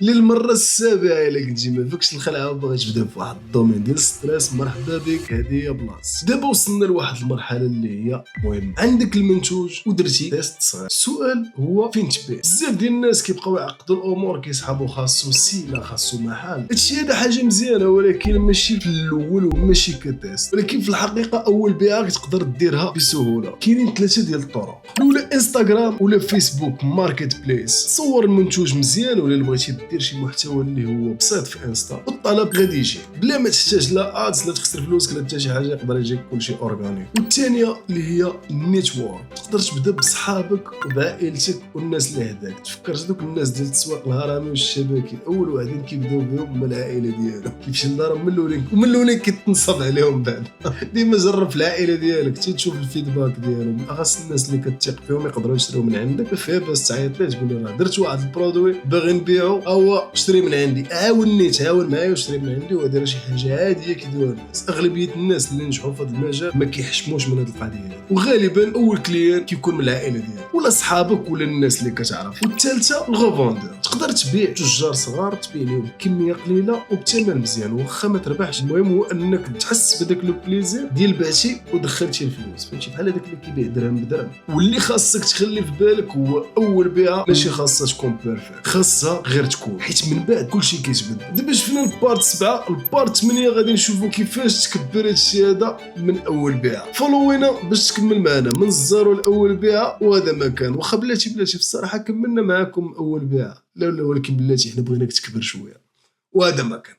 للمره السابعه الا كنتي ما فيكش الخلعه وباغي تبدا في واحد الدومين ديال الستريس، مرحبا بك، هذه هي بلاصه. دابا وصلنا لواحد المرحله اللي هي مهم، عندك المنتوج ودرتي تيست صغير. السؤال هو فين تبيع؟ بزاف ديال الناس كيبقاو يعقدوا الامور، كيسحبوا خاصو سيله، خاصو محل. هادشي هذا حاجه مزيانه، ولكن ماشي في الاول وماشي كتيست، ولكن في الحقيقه اول بيعه تقدر ديرها بسهوله. كاينين ثلاثه ديال الطرق، الاولى انستغرام ولا فيسبوك ماركت بليس. تصور المنتوج مزيان، ولا بغيتي دير شي محتوى اللي هو بسيط في انستا والطلب غادي يجي بلا ما تحتاج لا ادز، لا تخسر فلوسك، لا حتى شي حاجه، يقدر يجيك كلشي اورغانيك. والثانيه اللي هي النيتورك، تقدر تبدا بصحابك وبعائلتك والناس اللي هداك. تفكرت دوك الناس ديال التسويق الهرمي والشبكي، اول واحدين كيبداو بهم هما العائله ديالهم، كيمشي لدارهم من الاولين ومن الاولين كيتنصب عليهم بعد. ديما جرب في العائله ديالك تشوف الفيدباك ديالهم، اخص الناس اللي كتثق فيهم يقدروا يشريو من عندك. فيها باش تعيط ليه تقول له راه درت واحد البرودوي باغي نبيعو، هو اشتري من عندي، عاوني تعاون معايا واشتري من عندي. وهذا شي حاجه عاديه كيديروها الناس. اغلبيه الناس اللي نجحوا في هذا المجال ما كيحشموش من هذه القضيه، وغالبا اول كليان كيكون من العائله ديالك ولا صحابك ولا الناس اللي كتعرف. والثالثه الغوفوندور، تقدر تبيع تجار صغار، تبيع لهم كميه قليله وبثمن مزيان واخا ما تربحش. المهم هو انك تحس بداك لو بليزير ديال بعتي ودخلتي الفلوس، فهمتي؟ بحال هذاك اللي كيبيع درهم بدرهم. واللي خاصك تخلي في بالك هو اول بيعه ماشي خاصها تكون بيرفكت، خاصها غير تكون، حيت من بعد كلشي كيتبدل. دابا شفنا البارت 7، البارت 8 غادي نشوفوا كيفاش تكبر هادشي هذا من اول بيعه. فولوينا باش تكمل معنا من الزيرو لاول بيعه. وهذا ما كان، واخا بلاتي في الصراحه كملنا معاكم اول بيعه، لا ولكن بلاتي حنا بغيناك تكبر شويه، وهذا ما كان.